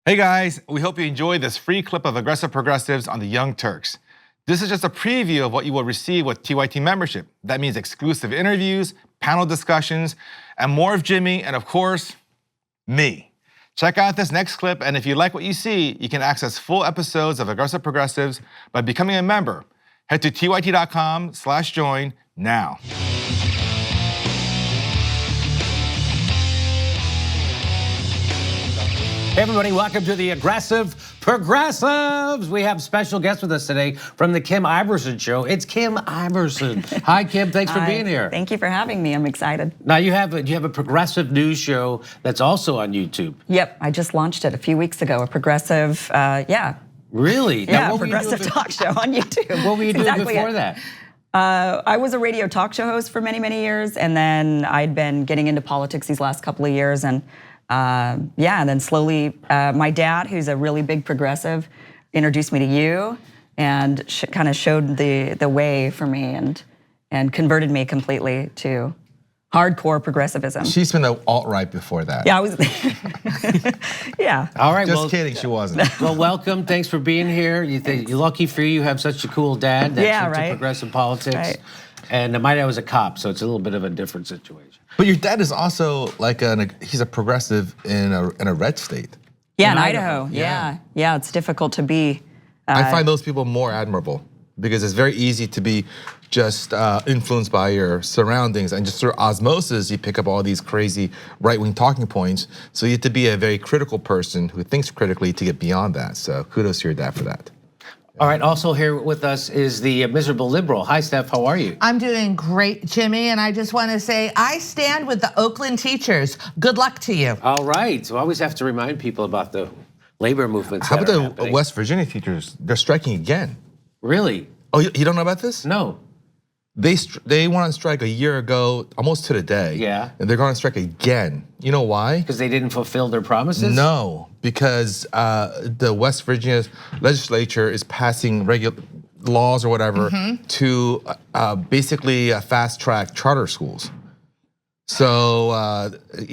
Hey guys, we hope you enjoyed this free clip of aggressive progressives on the Young Turks. This is just a preview of what you will receive with TYT membership. That means exclusive interviews, panel discussions, and more of Jimmy, and of course, me. Check out this next clip, and if you like what you see, you can access full episodes of Aggressive Progressives by becoming a member. Head to tyt.com/join now. Hey everybody, welcome to the Aggressive Progressives. We have special guests with us today from the Kim Iverson Show. It's Kim Iverson. Hi Kim, thanks for being here. Thank you for having me, I'm excited. Now you have a progressive news show that's also on YouTube. Yep, I just launched it a few weeks ago, a progressive, Really? Yeah, progressive talk show on YouTube. What were you doing before that? I was a radio talk show host for many, many years, and then I'd been getting into politics these last couple of years, and and then slowly, my dad, who's a really big progressive, introduced me to you and kind of showed the way for me and converted me completely to hardcore progressivism. She's been the alt-right before that. Yeah, I was, yeah. All right, Just kidding, she wasn't. Well, welcome, thanks for being here. You're lucky for you have such a cool dad that's into progressive politics. Right. And my dad was a cop, so it's a little bit of a different situation. But your dad is also like he's a progressive in a red state. Yeah, in Idaho. Yeah, it's difficult to be. I find those people more admirable because it's very easy to be just influenced by your surroundings, and just through osmosis, you pick up all these crazy right-wing talking points. So you have to be a very critical person who thinks critically to get beyond that. So kudos to your dad for that. All right, also here with us is the miserable liberal. Hi, Steph, how are you? I'm doing great, Jimmy, and I just want to say I stand with the Oakland teachers. Good luck to you. All right, so I always have to remind people about the labor movements. How about the West Virginia teachers? They're striking again. Really? Oh, you don't know about this? No. They went on strike a year ago, almost to the day. Yeah. And they're going on strike again. You know why? Because they didn't fulfill their promises? No, because the West Virginia legislature is passing laws or whatever to basically fast track charter schools. So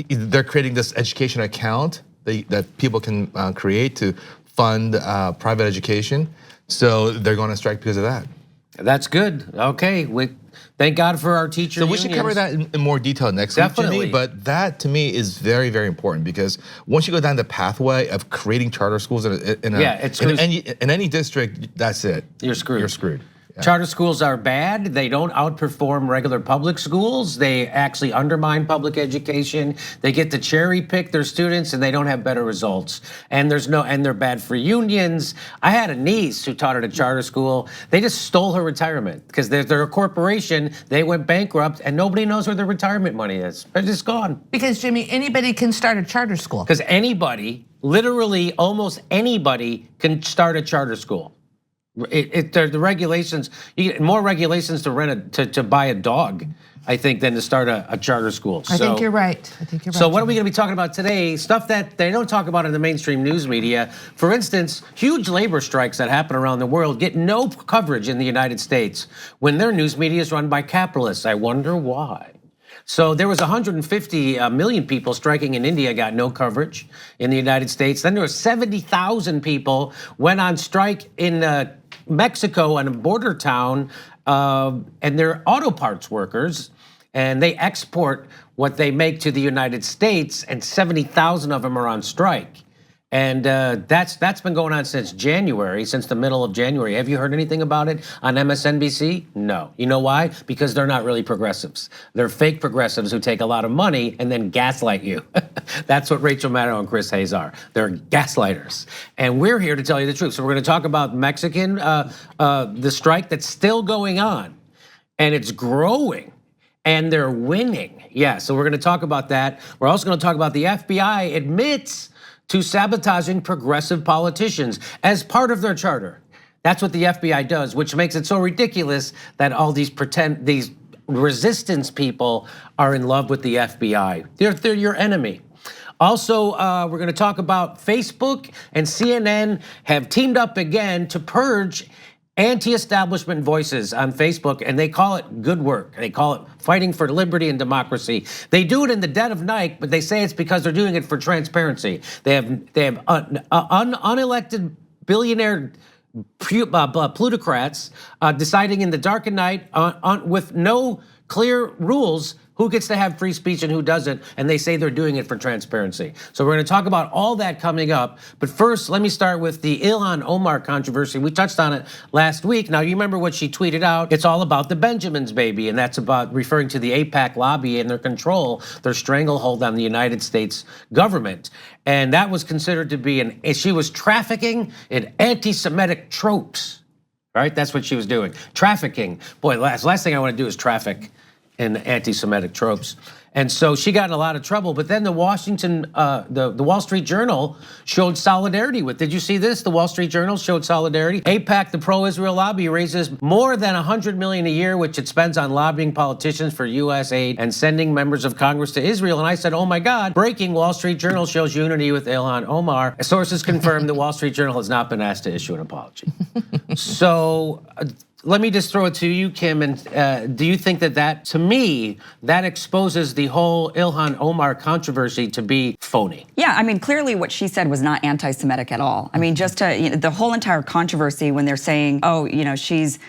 they're creating this education account that people can create to fund private education. So they're going on strike because of that. That's good. Okay, thank God for our teacher unions. So we should cover that in more detail next week, Jimmy. But that to me is very, very important because once you go down the pathway of creating charter schools in any district, that's it. You're screwed. You're screwed. Yeah. Charter schools are bad. They don't outperform regular public schools. They actually undermine public education. They get to cherry pick their students and they don't have better results. And they're bad for unions. I had a niece who taught at a charter school. They just stole her retirement because they're a corporation. They went bankrupt and nobody knows where their retirement money is. They're just gone. Because Jimmy, anybody can start a charter school. Because anybody, literally almost anybody can start a charter school. The regulations, you get more regulations to buy a dog, I think, than to start a charter school. I think you're right. So what are we going to be talking about today? Stuff that they don't talk about in the mainstream news media. For instance, huge labor strikes that happen around the world get no coverage in the United States when their news media is run by capitalists. I wonder why. So there was 150 million people striking in India, got no coverage in the United States. Then there were 70,000 people went on strike in Mexico in a border town, and they're auto parts workers, and they export what they make to the United States, and 70,000 of them are on strike. And that's been going on since January, since the middle of January. Have you heard anything about it on MSNBC? No. You know why? Because they're not really progressives. They're fake progressives who take a lot of money and then gaslight you. That's what Rachel Maddow and Chris Hayes are. They're gaslighters. And we're here to tell you the truth. So we're going to talk about Mexican, the strike that's still going on. And it's growing. And they're winning. Yeah, so we're going to talk about that. We're also going to talk about the FBI admits to sabotaging progressive politicians as part of their charter. That's what the FBI does, which makes it so ridiculous that all these resistance people are in love with the FBI. They're your enemy. Also, we're going to talk about Facebook and CNN have teamed up again to purge anti-establishment voices on Facebook, and they call it good work. They call it fighting for liberty and democracy. They do it in the dead of night, but they say it's because they're doing it for transparency. They have unelected billionaire plutocrats deciding in the dark of night with no clear rules who gets to have free speech and who doesn't, and they say they're doing it for transparency. So we're gonna talk about all that coming up, but first, let me start with the Ilhan Omar controversy. We touched on it last week. Now, you remember what she tweeted out? It's all about the Benjamins, baby, and that's about referring to the AIPAC lobby and their control, their stranglehold on the United States government. And that was considered to be she was trafficking in anti-Semitic tropes, right? That's what she was doing, trafficking. Boy, last thing I wanna do is traffic in anti-Semitic tropes. And so she got in a lot of trouble, but then the Wall Street Journal showed solidarity with. Did you see this? The Wall Street Journal showed solidarity. AIPAC, the pro-Israel lobby, raises more than $100 million a year, which it spends on lobbying politicians for US aid and sending members of Congress to Israel. And I said, oh my God, breaking, Wall Street Journal shows unity with Ilhan Omar. Sources confirm the Wall Street Journal has not been asked to issue an apology. So, let me just throw it to you, Kim, and do you think that to me, that exposes the whole Ilhan Omar controversy to be phony? Yeah, I mean, clearly what she said was not anti-Semitic at all. I mean, just the whole entire controversy when they're saying, oh, she's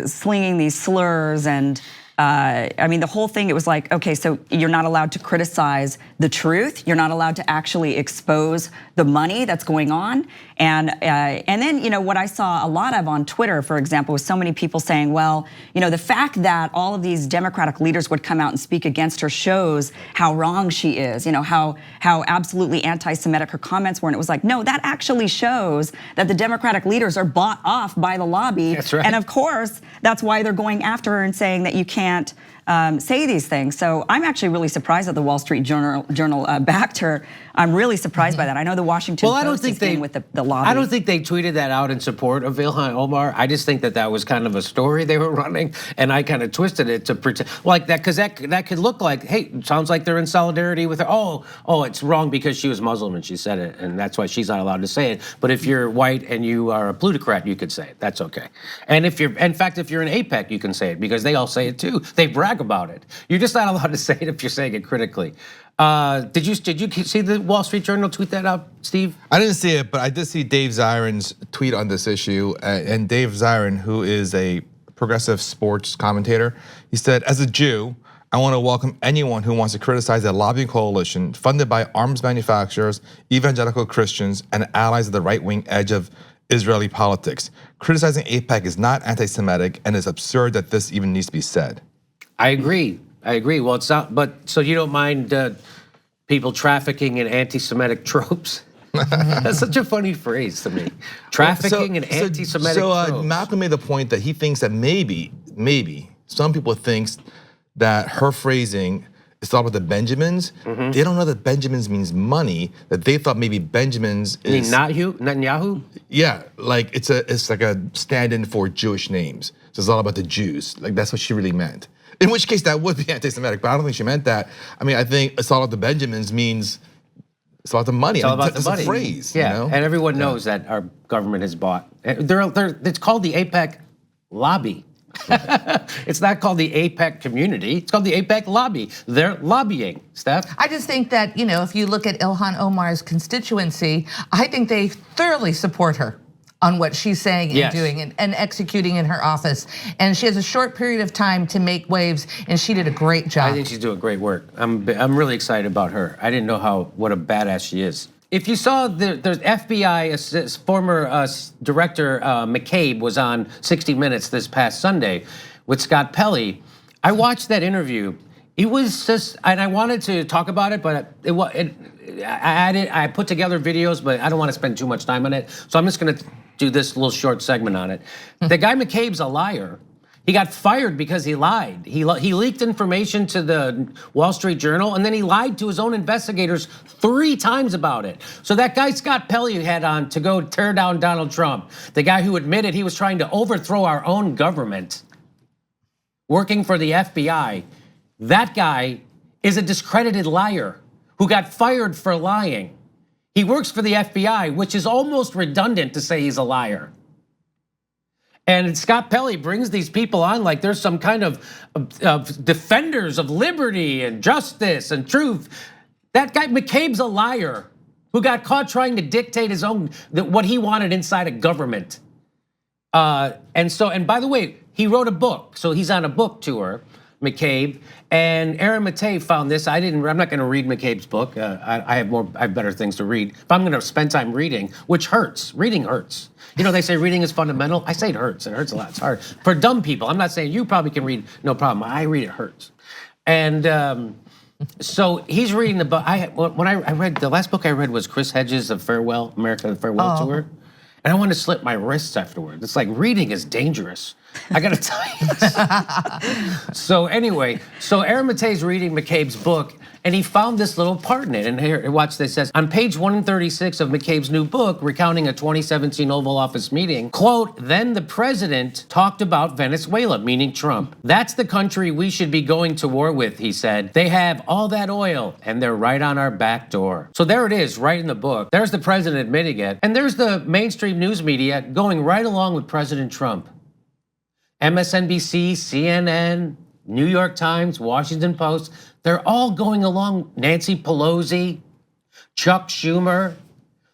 slinging these slurs and I mean, the whole thing, it was like, okay, so you're not allowed to criticize the truth. You're not allowed to actually expose the money that's going on. And then, what I saw a lot of on Twitter, for example, was so many people saying, well, the fact that all of these Democratic leaders would come out and speak against her shows how wrong she is, how absolutely anti-Semitic her comments were. And it was like, no, that actually shows that the Democratic leaders are bought off by the lobby. That's right. And of course, that's why they're going after her and saying that you can't say these things. So I'm actually really surprised that the Wall Street Journal backed her. I'm really surprised by that. I know the Washington Post is in with the lobby. I don't think they tweeted that out in support of Ilhan Omar. I just think that was kind of a story they were running, and I kind of twisted it to pretend like that, because that could look like, hey, sounds like they're in solidarity with her. Oh, it's wrong because she was Muslim and she said it, and that's why she's not allowed to say it. But if you're white and you are a plutocrat, you could say it. That's okay. And if you're in AIPAC, you can say it because they all say it too. They brag about it. You're just not allowed to say it if you're saying it critically. Did you see the Wall Street Journal tweet that out, Steve? I didn't see it, but I did see Dave Zirin's tweet on this issue. And Dave Zirin, who is a progressive sports commentator, he said, as a Jew, I want to welcome anyone who wants to criticize a lobbying coalition funded by arms manufacturers, evangelical Christians, and allies of the right-wing edge of Israeli politics. Criticizing AIPAC is not anti-Semitic, and it's absurd that this even needs to be said. I agree. Well, it's not, but so you don't mind people trafficking in anti-Semitic tropes? That's such a funny phrase to me. Trafficking in anti-Semitic tropes. So Malcolm made the point that he thinks that maybe some people think that her phrasing is all about the Benjamins. They don't know that Benjamins means money, that they thought maybe Benjamins is— Netanyahu? Yeah, like it's like a stand-in for Jewish names. So it's all about the Jews. Like that's what she really meant. In which case that would be anti-Semitic, but I don't think she meant that. I mean, I think it's all about the Benjamins means it's about the money. It's all about the money. It's a phrase, yeah. And everyone knows that our government has bought. It's called the AIPAC lobby. It's not called the AIPAC community. It's called the AIPAC lobby. They're lobbying, Steph. I just think that, if you look at Ilhan Omar's constituency, I think they thoroughly support her on what she's saying and doing and executing in her office. And she has a short period of time to make waves, and she did a great job. I think she's doing great work. I'm really excited about her. I didn't know what a badass she is. If you saw the FBI former director McCabe was on 60 Minutes this past Sunday with Scott Pelley. I watched that interview. It was just, and I wanted to talk about it, but I put together videos, but I don't want to spend too much time on it. So I'm just going to do this little short segment on it. The guy McCabe's a liar. He got fired because he lied. He leaked information to the Wall Street Journal, and then he lied to his own investigators 3 times about it. So that guy Scott Pelley had on to go tear down Donald Trump, the guy who admitted he was trying to overthrow our own government, working for the FBI, that guy is a discredited liar who got fired for lying. He works for the FBI, which is almost redundant to say he's a liar. And Scott Pelley brings these people on like there's some kind of defenders of liberty and justice and truth. That guy McCabe's a liar who got caught trying to dictate his own, what he wanted inside of government. And by the way, he wrote a book, so he's on a book tour, McCabe, and Aaron Matei found this. I'm not going to read McCabe's book. I have better things to read. If I'm going to spend time reading, which hurts. Reading hurts. You know, they say reading is fundamental. I say it hurts. It hurts a lot. It's hard for dumb people. I'm not saying you probably can read, no problem. I read it hurts, and so he's reading the book. When I read the last book I read was Chris Hedges' of Farewell America, the Farewell Tour. And I want to slip my wrists afterward. It's like reading is dangerous. I gotta tell you this. So anyway, Aaron Matei's reading McCabe's book, and he found this little part in it. And here, watch this. It says, on page 136 of McCabe's new book, recounting a 2017 Oval Office meeting, quote, then the president talked about Venezuela, meaning Trump. That's the country we should be going to war with, he said. They have all that oil, and they're right on our back door. So there it is, right in the book. There's the president admitting it. And there's the mainstream news media going right along with President Trump. MSNBC, CNN, New York Times, Washington Post, they're all going along. Nancy Pelosi, Chuck Schumer,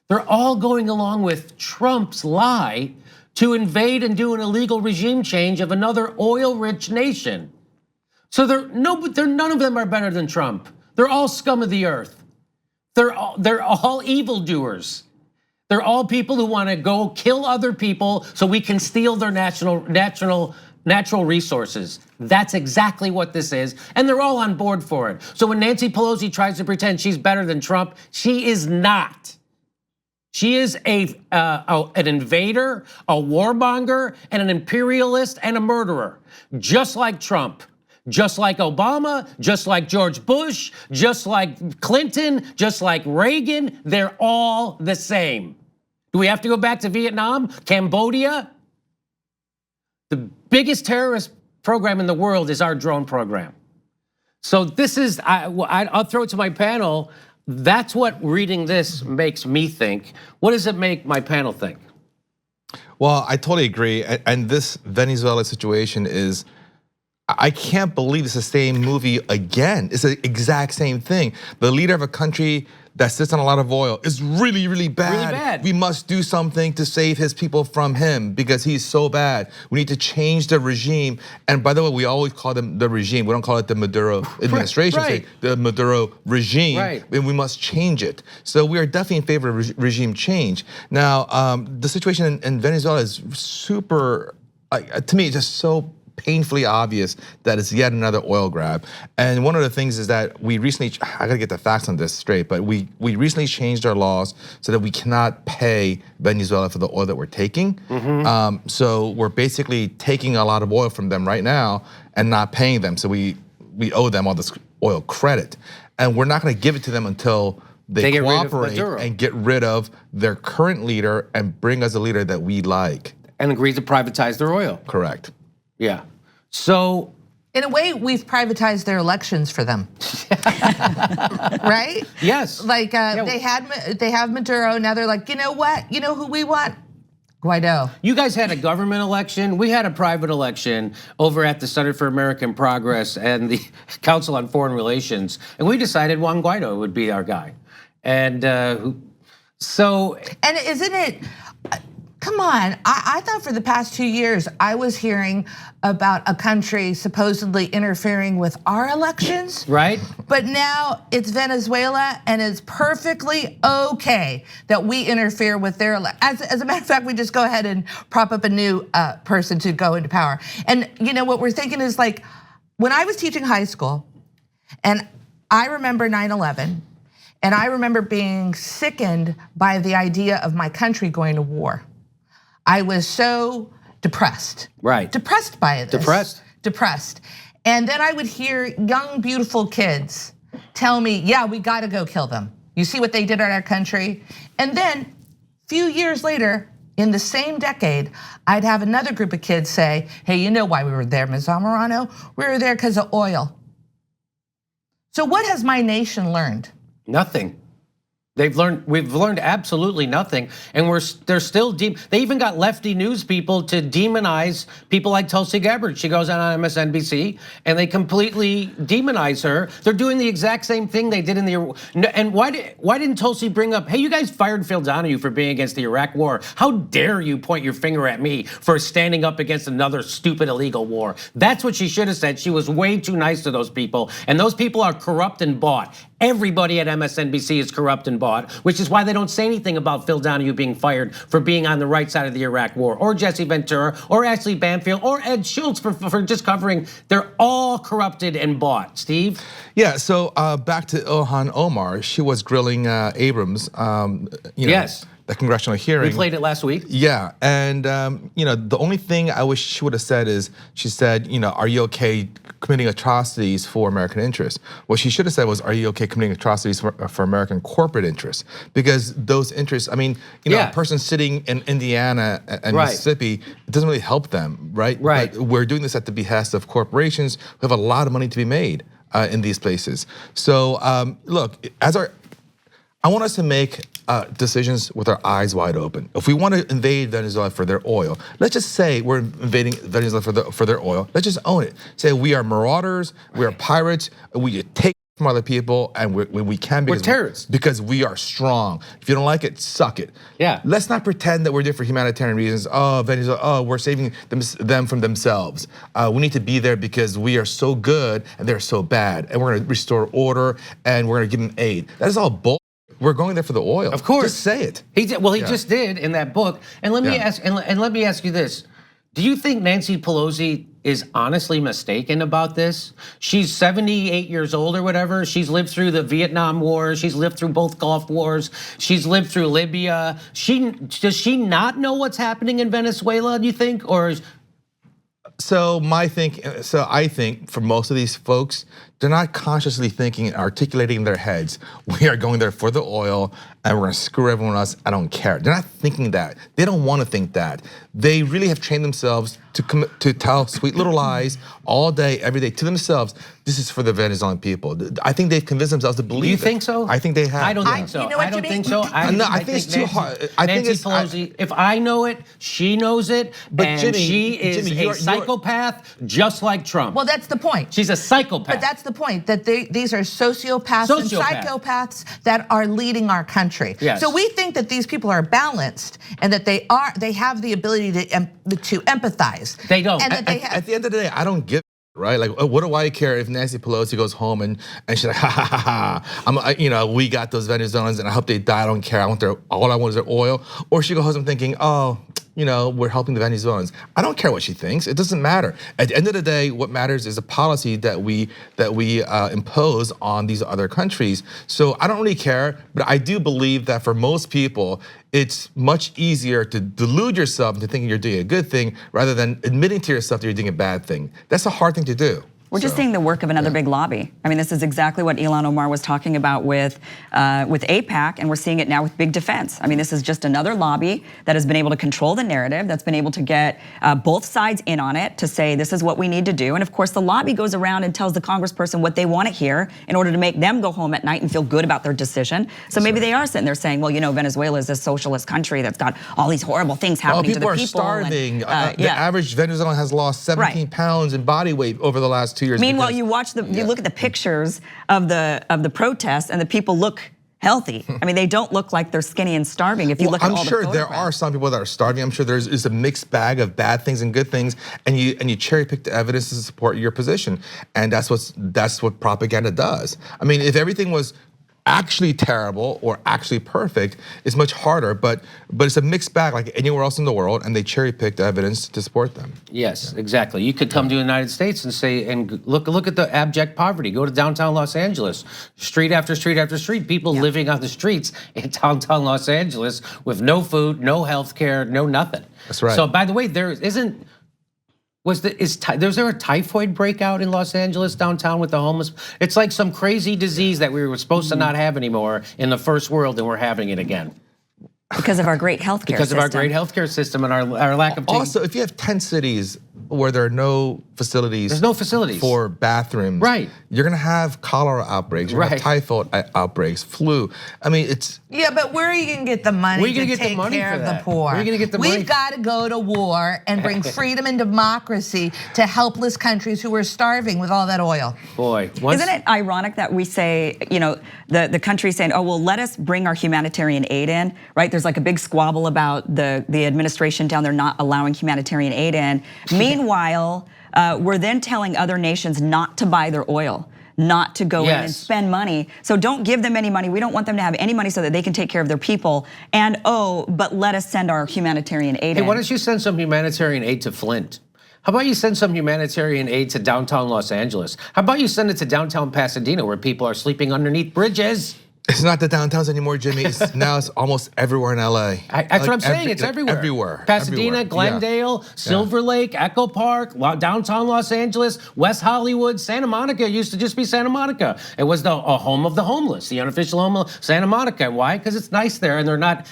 they're all going along with Trump's lie to invade and do an illegal regime change of another oil-rich nation. So none of them are better than Trump. They're all scum of the earth. They're all evildoers. They're all people who want to go kill other people so we can steal their natural resources. That's exactly what this is, and they're all on board for it. So when Nancy Pelosi tries to pretend she's better than Trump, she is not. She is an invader, a warmonger, and an imperialist and a murderer, just like Trump. Just like Obama, just like George Bush, just like Clinton, just like Reagan, they're all the same. Do we have to go back to Vietnam, Cambodia? The biggest terrorist program in the world is our drone program. So this is, I'll throw it to my panel. That's what reading this makes me think. What does it make my panel think? Well, I totally agree. And this Venezuela situation is, I can't believe it's the same movie again. It's the exact same thing. The leader of a country that sits on a lot of oil is really, really bad. Really bad. We must do something to save his people from him because he's so bad. We need to change the regime. And by the way, we always call them the regime. We don't call it the Maduro administration. Right. The Maduro regime. Right. And we must change it. So we are definitely in favor of regime change. Now, the situation in Venezuela is super, to me, just so painfully obvious that it's yet another oil grab. And one of the things is that we recently, I gotta get the facts on this straight, but we recently changed our laws so that we cannot pay Venezuela for the oil that we're taking. So we're basically taking a lot of oil from them right now and not paying them. So we owe them all this oil credit. And we're not gonna give it to them until they cooperate and get rid of their current leader and bring us a leader that we like. And agree to privatize their oil. Correct. Yeah. So in a way, we've privatized their elections for them, right? Yes. Like they have Maduro. Now they're like, you know what? You know who we want? Guaido. You guys had a government election. We had a private election over at the Center for American Progress and the Council on Foreign Relations, and we decided Juan Guaido would be our guy. And so. And isn't it? Come on, I thought for the past 2 years, I was hearing about a country supposedly interfering with our elections. Right. But now it's Venezuela and it's perfectly okay that we interfere with their elections. As a matter of fact, we just go ahead and prop up a new person to go into power. And you know what we're thinking is like, when I was teaching high school, and I remember 9/11, and I remember being sickened by the idea of my country going to war. I was so depressed. Right. Depressed by this. Depressed. And then I would hear young, beautiful kids tell me, yeah, we gotta go kill them. You see what they did in our country? And then, a few years later, in the same decade, I'd have another group of kids say, hey, you know why we were there, Ms. Zamorano? We were there because of oil. So what has my nation learned? Nothing. We've learned absolutely nothing, and they're still deep. They even got lefty news people to demonize people like Tulsi Gabbard. She goes on MSNBC, and they completely demonize her. They're doing the exact same thing they did in the. And why didn't Tulsi bring up, hey, you guys fired Phil Donahue for being against the Iraq War? How dare you point your finger at me for standing up against another stupid illegal war? That's what she should have said. She was way too nice to those people, and those people are corrupt and bought. Everybody at MSNBC is corrupt and bought, which is why they don't say anything about Phil Donahue being fired for being on the right side of the Iraq War, or Jesse Ventura, or Ashley Banfield, or Ed Schultz for just covering. They're all corrupted and bought. Steve? Yeah, so back to Ilhan Omar, she was grilling Abrams, Yes. The congressional hearing. We played it last week. Yeah, and the only thing I wish she would have said is, she said, are you okay committing atrocities for American interests? What she should have said was, are you okay committing atrocities for American corporate interests? Because those interests, a person sitting in Indiana and Mississippi, it doesn't really help them, right? Right. But we're doing this at the behest of corporations who have a lot of money to be made in these places. So look, I want us to make decisions with our eyes wide open. If we want to invade Venezuela for their oil, let's just say we're invading Venezuela for their oil. Let's just own it. Say we are marauders, we are pirates, we take from other people, and we can because we're terrorists. Because we are strong. If you don't like it, suck it. Yeah. Let's not pretend that we're there for humanitarian reasons. Oh, Venezuela, we're saving them from themselves. We need to be there because we are so good and they're so bad, and we're going to restore order and we're going to give them aid. That is all bull. We're going there for the oil. Of course. Just say it. He just did in that book. And let me ask you this. Do you think Nancy Pelosi is honestly mistaken about this? She's 78 years old or whatever. She's lived through the Vietnam War. She's lived through both Gulf Wars. She's lived through Libya. Does she not know what's happening in Venezuela, do you think? Or I think for most of these folks, they're not consciously thinking and articulating in their heads, we are going there for the oil and we're gonna screw everyone else, I don't care. They're not thinking that. They don't wanna think that. They really have trained themselves to tell sweet little lies all day, every day to themselves. This is for the Venezuelan people. I think they've convinced themselves to believe it. You think so? I think they have. I don't think so. You know what I don't you think mean? so. I think it's too hard. I think Nancy Pelosi, if I know it, she knows it, and Jimmy, she is a psychopath just like Trump. Well, that's the point. She's a psychopath. But that's the point, that these are sociopaths and psychopaths that are leading our country. Yes. So we think that these people are balanced and that they have the ability to empathize. They don't. And that At the end of the day, I don't give right? Like, what do I care if Nancy Pelosi goes home and she's like, ha ha ha ha, we got those Venezuelans and I hope they die. I don't care. All I want is their oil. Or she goes home thinking, oh, we're helping the Venezuelans. I don't care what she thinks. It doesn't matter. At the end of the day, what matters is the policy that we impose on these other countries. So I don't really care, but I do believe that for most people, it's much easier to delude yourself into thinking you're doing a good thing rather than admitting to yourself that you're doing a bad thing. That's a hard thing to do. We're just seeing the work of another big lobby. I mean, this is exactly what Ilhan Omar was talking about with AIPAC, and we're seeing it now with big defense. I mean, this is just another lobby that has been able to control the narrative, that's been able to get both sides in on it to say this is what we need to do. And of course, the lobby goes around and tells the congressperson what they want to hear in order to make them go home at night and feel good about their decision. So maybe they are sitting there saying, well, Venezuela is a socialist country that's got all these horrible things happening to the people. People are starving. And, the average Venezuelan has lost 17 pounds in body weight over the last 2 years. Meanwhile, you look at the pictures of the protests, and the people look healthy. I mean, they don't look like they're skinny and starving. If you look at all the photographs. I'm sure there are some people that are starving. I'm sure there's a mixed bag of bad things and good things, and you cherry pick the evidence to support your position, and that's what propaganda does. I mean, if everything was actually terrible or actually perfect, it's much harder, but it's a mixed bag like anywhere else in the world, and they cherry picked evidence to support them. Yes, exactly. You could come to the United States and say, and look at the abject poverty. Go to downtown Los Angeles, street after street after street, people living on the streets in downtown Los Angeles with no food, no health care, no nothing. That's right. So by the way, was there a typhoid breakout in Los Angeles downtown with the homeless? It's like some crazy disease that we were supposed to not have anymore in the first world, and we're having it again. Because of our great healthcare system. Because of our great healthcare system and our lack of... Also, if you have 10 cities where there are no facilities. There's no facilities for bathrooms. Right. You're gonna have cholera outbreaks. You're gonna have typhoid outbreaks, flu. I mean, it's but where are you gonna get the money to take care of the poor? Where are you gonna get the money? We've got to go to war and bring freedom and democracy to helpless countries who are starving with all that oil. Boy, isn't it ironic that we say, the country saying, oh, well, let us bring our humanitarian aid in, right? There's like a big squabble about the administration down there not allowing humanitarian aid in. Meanwhile, we're then telling other nations not to buy their oil, not to go in and spend money. So don't give them any money. We don't want them to have any money so that they can take care of their people. And but let us send our humanitarian aid in. Hey, why don't you send some humanitarian aid to Flint? How about you send some humanitarian aid to downtown Los Angeles? How about you send it to downtown Pasadena where people are sleeping underneath bridges? It's not the downtowns anymore, Jimmy. Now it's almost everywhere in LA. That's what I'm saying. It's everywhere. Everywhere. Pasadena, Glendale, Silver Lake, Echo Park, downtown Los Angeles, West Hollywood, Santa Monica. It used to just be Santa Monica. It was the home of the homeless, the unofficial home of Santa Monica. Why? Because it's nice there and they're not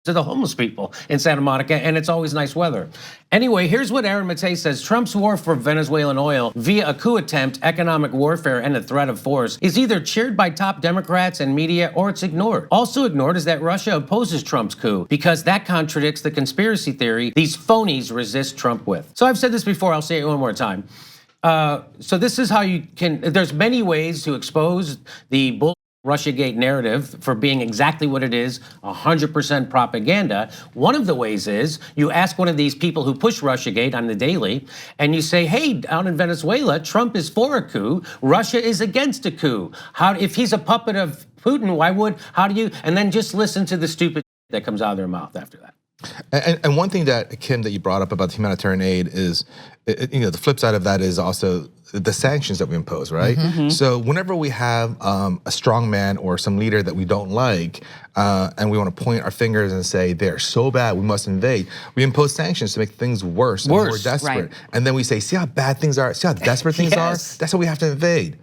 to the homeless people in Santa Monica, and it's always nice weather. Anyway, here's what Aaron Matei says. Trump's war for Venezuelan oil via a coup attempt, economic warfare, and a threat of force is either cheered by top Democrats and media or it's ignored. Also ignored is that Russia opposes Trump's coup because that contradicts the conspiracy theory these phonies resist Trump with. So I've said this before, I'll say it one more time. So this is how you can, there's many ways to expose the bull Russiagate narrative for being exactly what it is, 100% propaganda. One of the ways is you ask one of these people who push Russiagate on the daily and you say, hey, down in Venezuela, Trump is for a coup, Russia is against a coup. If he's a puppet of Putin, and then just listen to the stupid that comes out of their mouth after that. And one thing that, Kim, that you brought up about the humanitarian aid is, the flip side of that is also the sanctions that we impose, right? So whenever we have a strong man or some leader that we don't like, and we want to point our fingers and say they're so bad, we must invade, we impose sanctions to make things worse and more desperate. Right. And then we say, see how bad things are, see how desperate things are? That's why we have to invade.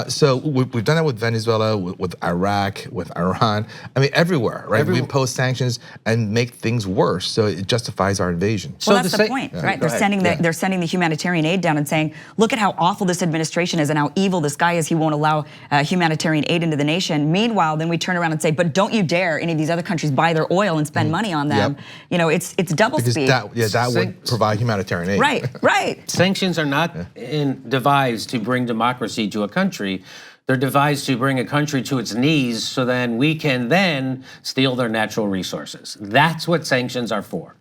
So we've done that with Venezuela, with Iraq, with Iran. I mean, everywhere, right? We impose sanctions and make things worse, so it justifies our invasion. Well, that's the point, right? They're sending the humanitarian aid down and saying, look at how awful this administration is and how evil this guy is. He won't allow humanitarian aid into the nation. Meanwhile, then we turn around and say, but don't you dare any of these other countries buy their oil and spend money on them. It's double speak. That would provide humanitarian aid. Right. Sanctions are not devised to bring democracy to a country. They're devised to bring a country to its knees so then we can then steal their natural resources. That's what sanctions are for,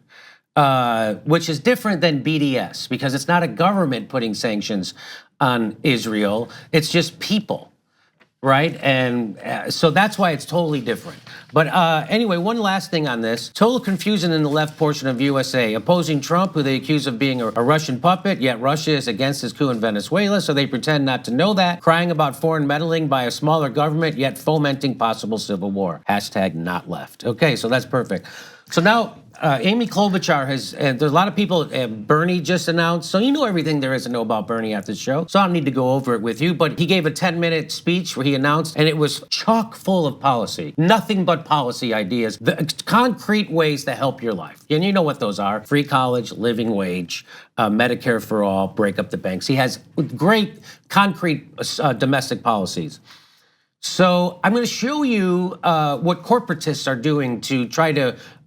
which is different than BDS because it's not a government putting sanctions on Israel, it's just people, right? And so that's why it's totally different. But anyway, one last thing on this. Total confusion in the left portion of USA. Opposing Trump, who they accuse of being a Russian puppet, yet Russia is against his coup in Venezuela, so they pretend not to know that. Crying about foreign meddling by a smaller government, yet fomenting possible civil war. Hashtag not left. Okay, so that's perfect. So now, Amy Klobuchar there's a lot of people, Bernie just announced, so you know everything there is to know about Bernie after the show, so I don't need to go over it with you, but he gave a 10-minute speech where he announced, and it was chock full of policy, nothing but policy ideas, the concrete ways to help your life. And you know what those are: free college, living wage, Medicare for all, break up the banks. He has great concrete domestic policies. So I'm going to show you what corporatists are doing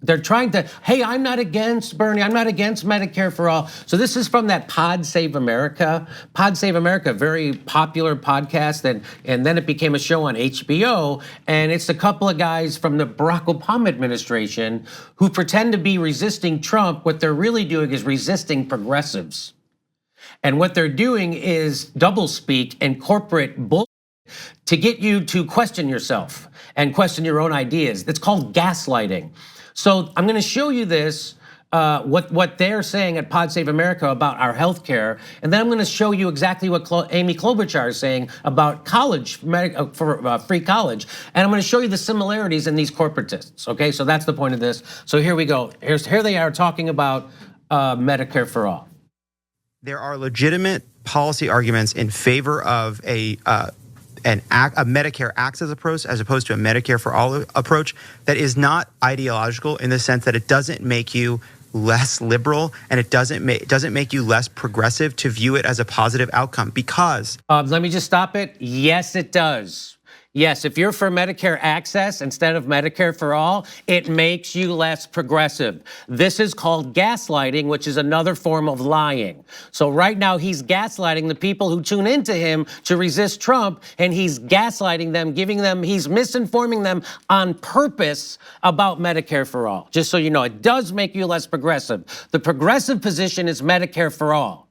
they're trying to, hey, I'm not against Bernie, I'm not against Medicare for all. So this is from that Pod Save America. Pod Save America, very popular podcast, and then it became a show on HBO, and it's a couple of guys from the Barack Obama administration who pretend to be resisting Trump. What they're really doing is resisting progressives. And what they're doing is doublespeak and corporate bull to get you to question yourself and question your own ideas. That's called gaslighting. So I'm going to show you this, what they're saying at Pod Save America about our health care, and then I'm going to show you exactly what Amy Klobuchar is saying about college, for free college, and I'm going to show you the similarities in these corporatists, okay? So that's the point of this. So here we go. Here they are talking about Medicare for all. There are legitimate policy arguments in favor of a Medicare access approach as opposed to a Medicare for all approach that is not ideological in the sense that it doesn't make you less liberal, and it doesn't make you less progressive to view it as a positive outcome because. Let me just stop it. Yes, it does. Yes, if you're for Medicare access instead of Medicare for all, it makes you less progressive. This is called gaslighting, which is another form of lying. So right now he's gaslighting the people who tune into him to resist Trump, and he's gaslighting them, he's misinforming them on purpose about Medicare for all. Just so you know, it does make you less progressive. The progressive position is Medicare for all.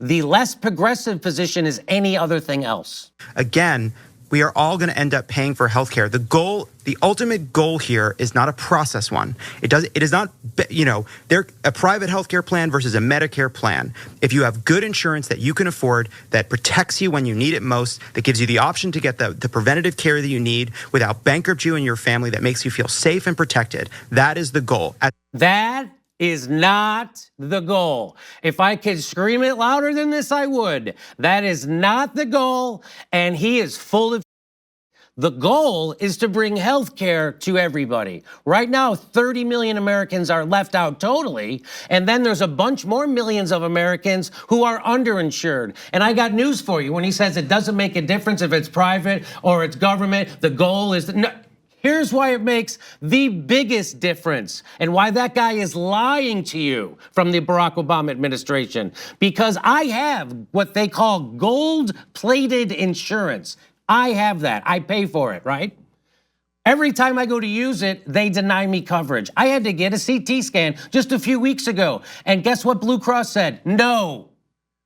The less progressive position is any other thing else. Again, we are all going to end up paying for healthcare. The ultimate goal here is not a process one. It is not, a private healthcare plan versus a Medicare plan. If you have good insurance that you can afford, that protects you when you need it most, that gives you the option to get the preventative care that you need without bankrupting you and your family, that makes you feel safe and protected, that is the goal. That is not the goal. If I could scream it louder than this, I would. That is not the goal, and he is full of. The goal is to bring health care to everybody. Right now, 30 million Americans are left out totally, and then there's a bunch more millions of Americans who are underinsured. And I got news for you. When he says it doesn't make a difference if it's private or it's government, the goal is no. Here's why it makes the biggest difference and why that guy is lying to you from the Barack Obama administration. Because I have what they call gold-plated insurance. I have that. I pay for it, right? Every time I go to use it, they deny me coverage. I had to get a CT scan just a few weeks ago. And guess what Blue Cross said? No.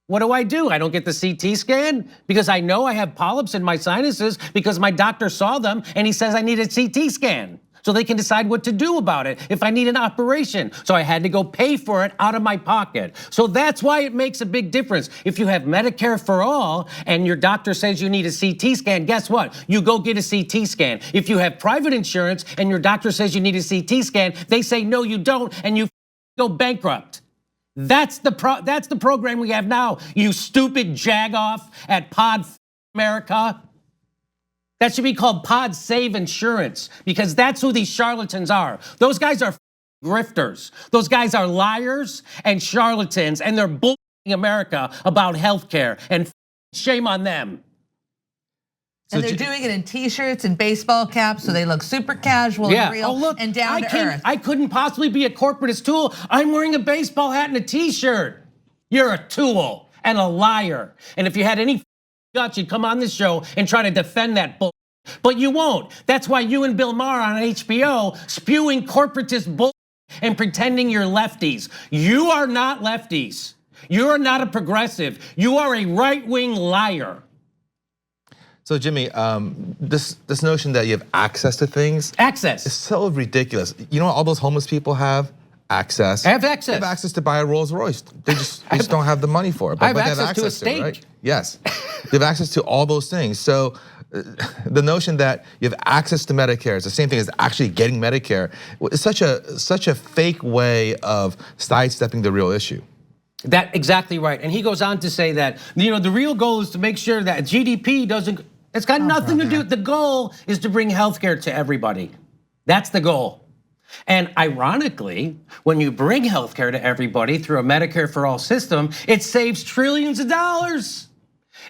What do? I don't get the CT scan because I know I have polyps in my sinuses because my doctor saw them and he says I need a CT scan so they can decide what to do about it if I need an operation. So I had to go pay for it out of my pocket. So that's why it makes a big difference. If you have Medicare for all and your doctor says you need a CT scan, guess what? You go get a CT scan. If you have private insurance and your doctor says you need a CT scan, they say no you don't and you go bankrupt. That's the program we have now, you stupid jagoff at Pod America. That should be called Pod Save Insurance because that's who these charlatans are. Those guys are grifters. Those guys are liars and charlatans, and they're bullshitting America about healthcare, and shame on them. And they're doing it in t-shirts and baseball caps, so they look super casual and real and down to earth. I couldn't possibly be a corporatist tool. I'm wearing a baseball hat and a t-shirt. You're a tool and a liar. And if you had any guts, you'd come on this show and try to defend that bull. But you won't. That's why you and Bill Maher on HBO spewing corporatist bull and pretending you're lefties. You are not lefties. You are not a progressive. You are a right-wing liar. So Jimmy, this notion that you have access to things. Access. Is so ridiculous. You know what all those homeless people have? Access. I have access. They have access to buy a Rolls Royce. They just don't have the money for it. But they have access to a steak. Right? Yes, they have access to all those things. So the notion that you have access to Medicare is the same thing as actually getting Medicare. It's such a fake way of sidestepping the real issue. That's exactly right. And he goes on to say that the real goal is to make sure that GDP doesn't. It's got nothing to do. The goal is to bring healthcare to everybody. That's the goal. And ironically, when you bring healthcare to everybody through a Medicare for all system, it saves trillions of dollars.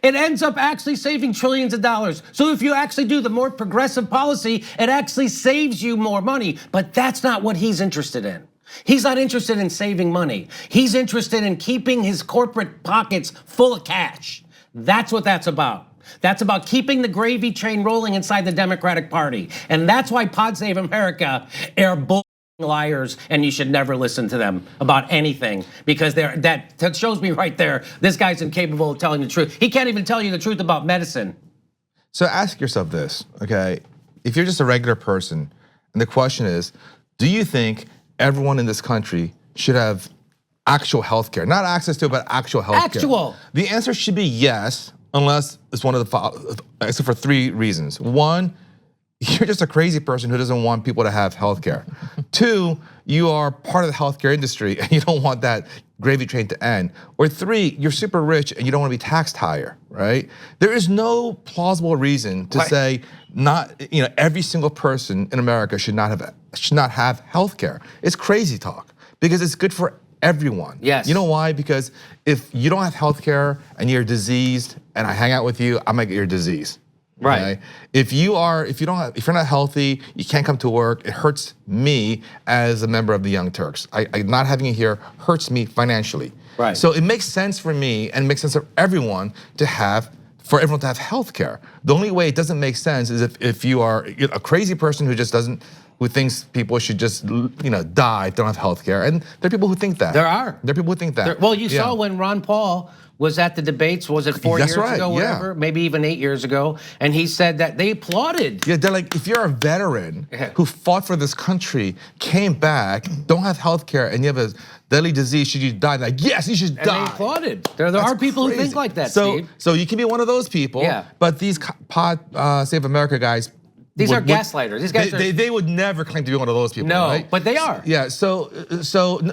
It ends up actually saving trillions of dollars. So if you actually do the more progressive policy, it actually saves you more money. But that's not what he's interested in. He's not interested in saving money. He's interested in keeping his corporate pockets full of cash. That's what that's about. That's about keeping the gravy train rolling inside the Democratic Party. And that's why Pod Save America are bull liars, and you should never listen to them about anything because that shows me right there, this guy's incapable of telling the truth. He can't even tell you the truth about medicine. So ask yourself this, okay? If you're just a regular person, and the question is, do you think everyone in this country should have actual healthcare? Not access to it, but actual healthcare. Actual. The answer should be yes, unless it's one of the, except for 3 reasons. 1, you're just a crazy person who doesn't want people to have healthcare. 2, you are part of the healthcare industry and you don't want that gravy train to end. Or 3, you're super rich and you don't want to be taxed higher, right? There is no plausible reason to say every single person in America should not have healthcare. It's crazy talk. because it's good for everyone. Yes. You know why? Because if you don't have health care and you're diseased and I hang out with you, I might get your disease. Right. Okay? If you're not healthy, you can't come to work, it hurts me as a member of the Young Turks. Not having you here hurts me financially. Right. So it makes sense for me and makes sense for everyone to have health care. The only way it doesn't make sense is if you are a crazy person who thinks people should just die if they don't have health care. And there are people who think that. There are people who think that. Well, you saw when Ron Paul was at the debates, was it 4 years ago, whatever, maybe even 8 years ago, and he said that they applauded. Yeah, they're like, if you're a veteran who fought for this country, came back, don't have health care, and you have a deadly disease, should you die? Like, yes, you should die. And they applauded. There are people who think like that, Steve. So you can be one of those people, but these Save America guys, these are gaslighters. These guys they would never claim to be one of those people. No, right? but they are. Yeah. So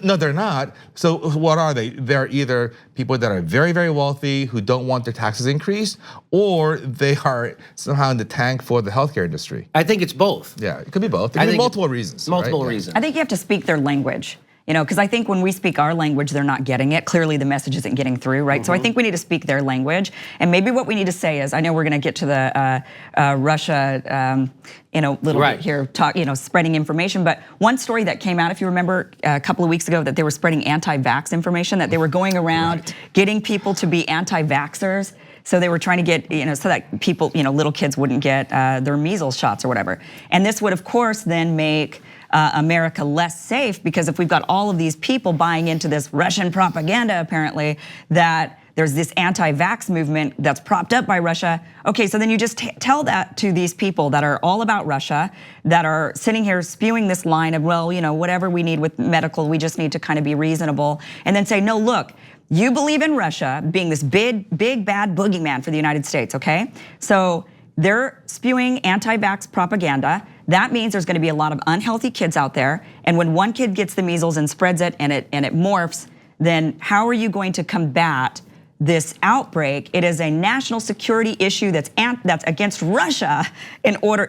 no, they're not. So what are they? They're either people that are very, very wealthy who don't want their taxes increased, or they are somehow in the tank for the healthcare industry. I think it's both. Yeah, it could be both. It could be multiple reasons. Multiple right? reasons. I think you have to speak their language. Because I think when we speak our language, they're not getting it. Clearly, the message isn't getting through, right? So I think we need to speak their language. And maybe what we need to say is, I know we're going to get to the Russia, little bit here, spreading information. But one story that came out, if you remember, a couple of weeks ago, that they were spreading anti-vax information, that they were going around getting people to be anti-vaxxers. So they were trying to get, so that people, little kids wouldn't get their measles shots or whatever. And this would, of course, then make America less safe, because if we've got all of these people buying into this Russian propaganda, apparently, that there's this anti-vax movement that's propped up by Russia. Okay, so then you just tell that to these people that are all about Russia, that are sitting here spewing this line of, well, whatever we need with medical, we just need to kind of be reasonable, and then say, no, look, you believe in Russia being this big bad boogeyman for the United States, okay? So they're spewing anti-vax propaganda. That means there's going to be a lot of unhealthy kids out there. And when one kid gets the measles and spreads it and it morphs, then how are you going to combat this outbreak? It is a national security issue that's against Russia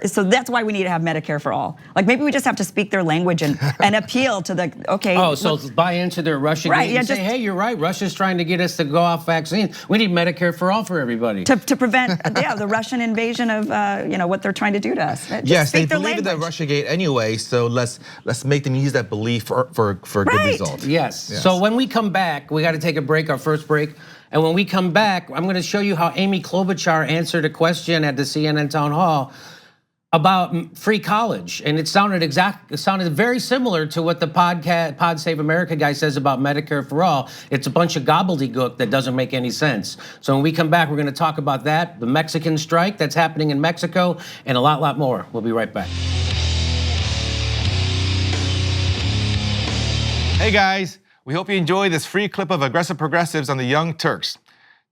so that's why we need to have Medicare for all. Like, maybe we just have to speak their language and appeal to the, okay. Oh, so buy into their Russia game and say, hey, you're right, Russia's trying to get us to go off vaccines. We need Medicare for all for everybody. To prevent, the Russian invasion of, what they're trying to do to us. Yes, they believe in that Russiagate anyway, so let's make them use that belief for a good result. Yes, so when we come back, we got to take a break, our first break. And when we come back, I'm going to show you how Amy Klobuchar answered a question at the CNN town hall about free college, and it sounded very similar to what the Pod Save America guy says about Medicare for all. It's a bunch of gobbledygook that doesn't make any sense. So when we come back, we're going to talk about that, the Mexican strike that's happening in Mexico, and a lot more. We'll be right back. Hey guys. We hope you enjoy this free clip of aggressive progressives on the Young Turks.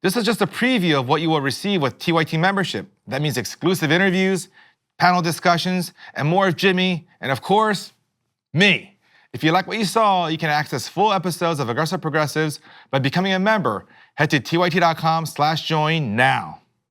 This is just a preview of what you will receive with TYT membership. That means exclusive interviews, panel discussions, and more of Jimmy, and of course, me. If you like what you saw, you can access full episodes of Aggressive Progressives by becoming a member. Head to tyt.com/join now.